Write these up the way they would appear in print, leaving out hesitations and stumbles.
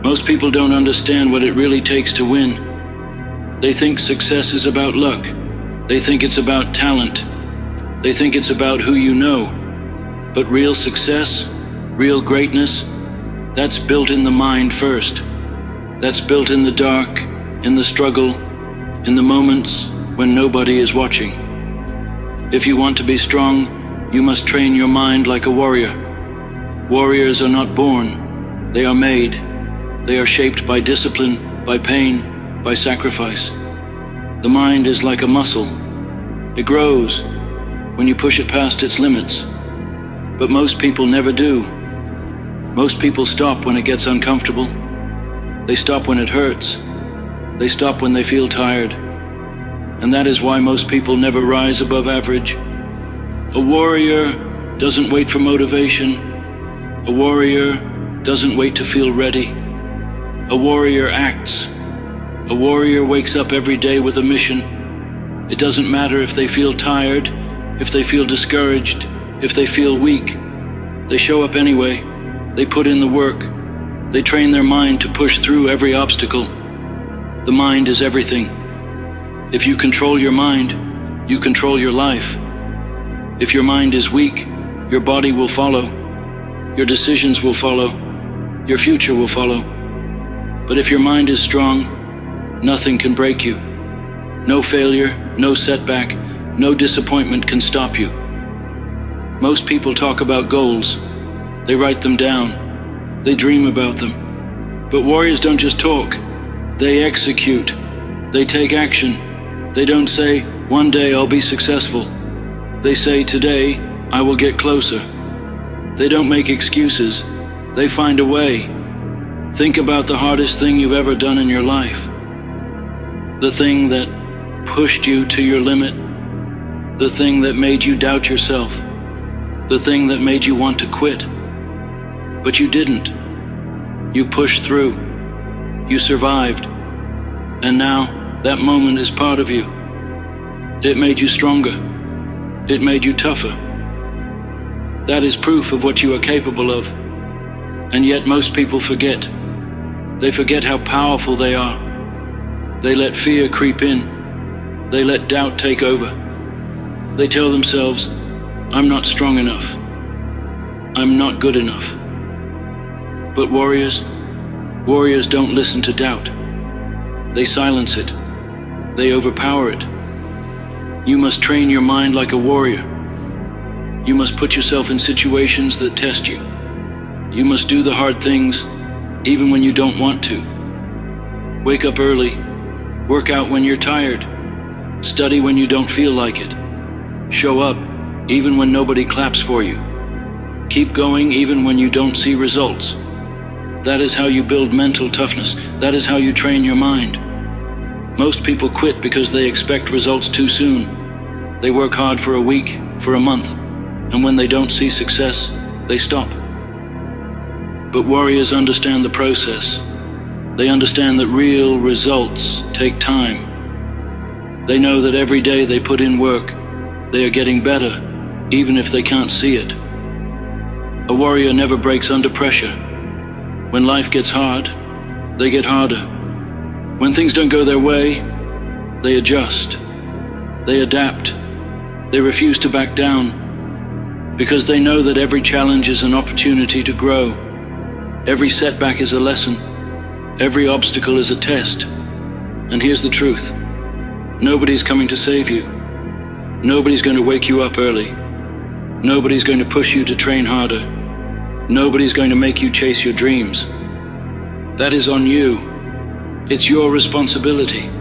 Most people don't understand what it really takes to win. They think success is about luck. They think it's about talent. They think it's about who you know. But real success, real greatness, that's built in the mind first. That's built in the dark, in the struggle, in the moments when nobody is watching. If you want to be strong, you must train your mind like a warrior. Warriors are not born, they are made. They are shaped by discipline, by pain, by sacrifice. The mind is like a muscle. It grows when you push it past its limits. But most people never do. Most people stop when it gets uncomfortable. They stop when it hurts. They stop when they feel tired. And that is why most people never rise above average. A warrior doesn't wait for motivation. A warrior doesn't wait to feel ready. A warrior acts. A warrior wakes up every day with a mission. It doesn't matter if they feel tired, if they feel discouraged, if they feel weak. They show up anyway. They put in the work. They train their mind to push through every obstacle. The mind is everything. If you control your mind, you control your life. If your mind is weak, your body will follow. Your decisions will follow. Your future will follow. But if your mind is strong, nothing can break you. No failure, no setback, no disappointment can stop you. Most people talk about goals. They write them down. They dream about them. But warriors don't just talk. They execute. They take action. They don't say, one day I'll be successful. They say, today I will get closer. They don't make excuses. They find a way. Think about the hardest thing you've ever done in your life. The thing that pushed you to your limit. The thing that made you doubt yourself. The thing that made you want to quit. But you didn't. You pushed through. You survived. And now, that moment is part of you. It made you stronger. It made you tougher. That is proof of what you are capable of. And yet most people forget. They forget how powerful they are. They let fear creep in. They let doubt take over. They tell themselves, I'm not strong enough. I'm not good enough. But warriors don't listen to doubt. They silence it. They overpower it. You must train your mind like a warrior. You must put yourself in situations that test you. You must do the hard things even when you don't want to. Wake up early. Work out when you're tired. Study when you don't feel like it. Show up even when nobody claps for you. Keep going even when you don't see results. That is how you build mental toughness. That is how you train your mind. Most people quit because they expect results too soon. They work hard for a week, for a month, and when they don't see success, they stop. But warriors understand the process. They understand that real results take time. They know that every day they put in work, they are getting better, even if they can't see it. A warrior never breaks under pressure. When life gets hard, they get harder. When things don't go their way, they adjust. They adapt. They refuse to back down because they know that every challenge is an opportunity to grow. Every setback is a lesson. Every obstacle is a test. And here's the truth. Nobody's coming to save you. Nobody's going to wake you up early. Nobody's going to push you to train harder. Nobody's going to make you chase your dreams. That is on you. It's your responsibility.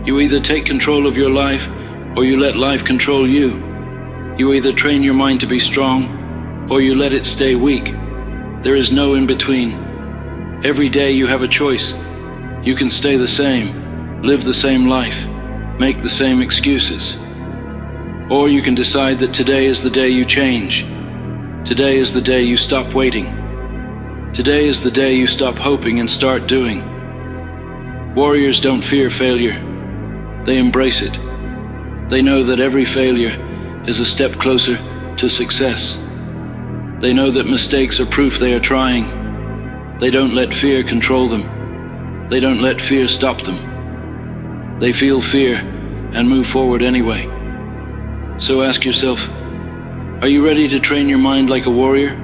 You either take control of your life or you let life control you. You either train your mind to be strong or you let it stay weak. There is no in between. Every day you have a choice. You can stay the same, live the same life, make the same excuses. Or you can decide that today is the day you change. Today is the day you stop waiting. Today is the day you stop hoping and start doing. Warriors don't fear failure. They embrace it. They know that every failure is a step closer to success. They know that mistakes are proof they are trying. They don't let fear control them. They don't let fear stop them. They feel fear and move forward anyway. So ask yourself, are you ready to train your mind like a warrior?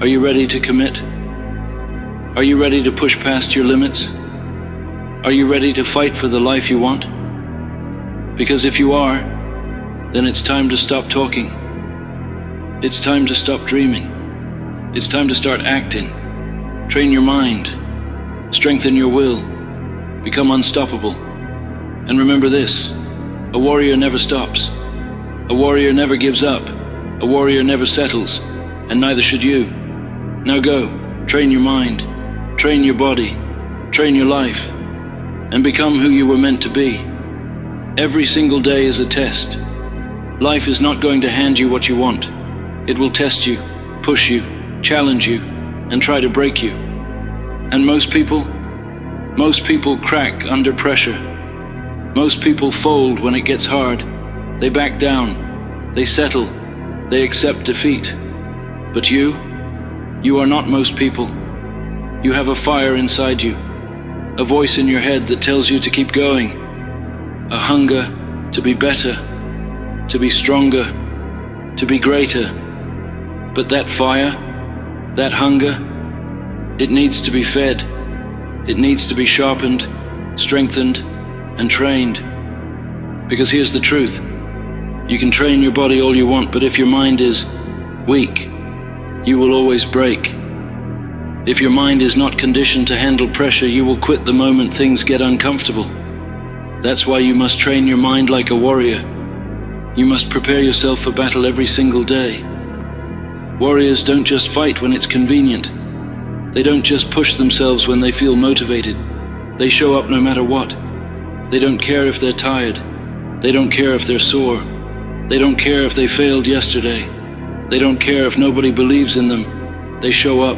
Are you ready to commit? Are you ready to push past your limits? Are you ready to fight for the life you want? Because if you are, then it's time to stop talking. It's time to stop dreaming. It's time to start acting. Train your mind. Strengthen your will. Become unstoppable. And remember this, a warrior never stops. A warrior never gives up. A warrior never settles, and neither should you. Now go, train your mind, train your body, train your life, and become who you were meant to be. Every single day is a test. Life is not going to hand you what you want. It will test you, push you, challenge you, and try to break you. And most people crack under pressure. Most people fold when it gets hard. They back down, they settle, they accept defeat. But you are not most people. You have a fire inside you, a voice in your head that tells you to keep going, a hunger to be better, to be stronger, to be greater. But that fire, that hunger, it needs to be fed. It needs to be sharpened, strengthened, and trained. Because here's the truth. You can train your body all you want, but if your mind is weak, you will always break. If your mind is not conditioned to handle pressure, you will quit the moment things get uncomfortable. That's why you must train your mind like a warrior. You must prepare yourself for battle every single day. Warriors don't just fight when it's convenient. They don't just push themselves when they feel motivated. They show up no matter what. They don't care if they're tired. They don't care if they're sore. They don't care if they failed yesterday. They don't care if nobody believes in them. They show up,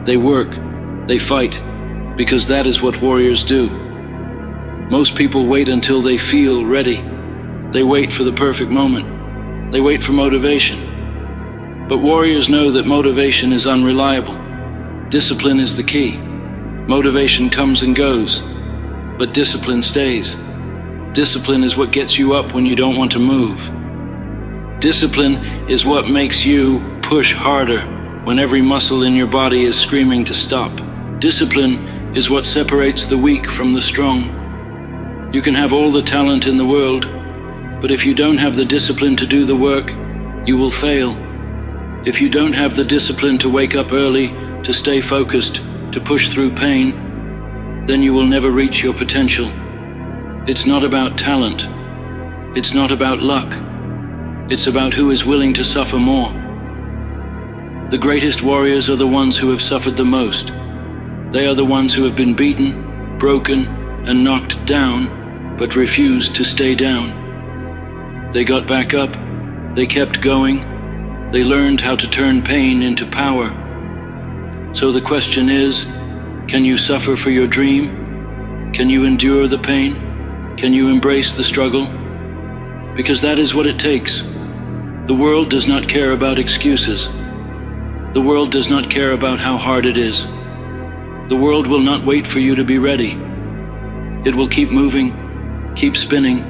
they work, they fight, because that is what warriors do. Most people wait until they feel ready. They wait for the perfect moment. They wait for motivation. But warriors know that motivation is unreliable. Discipline is the key. Motivation comes and goes, but discipline stays. Discipline is what gets you up when you don't want to move. Discipline is what makes you push harder when every muscle in your body is screaming to stop. Discipline is what separates the weak from the strong. You can have all the talent in the world, but if you don't have the discipline to do the work, you will fail. If you don't have the discipline to wake up early, to stay focused, to push through pain, then you will never reach your potential. It's not about talent. It's not about luck. It's about who is willing to suffer more. The greatest warriors are the ones who have suffered the most. They are the ones who have been beaten, broken, and knocked down, but refused to stay down. They got back up. They kept going. They learned how to turn pain into power. So the question is, can you suffer for your dream? Can you endure the pain? Can you embrace the struggle? Because that is what it takes. The world does not care about excuses. The world does not care about how hard it is. The world will not wait for you to be ready. It will keep moving, keep spinning,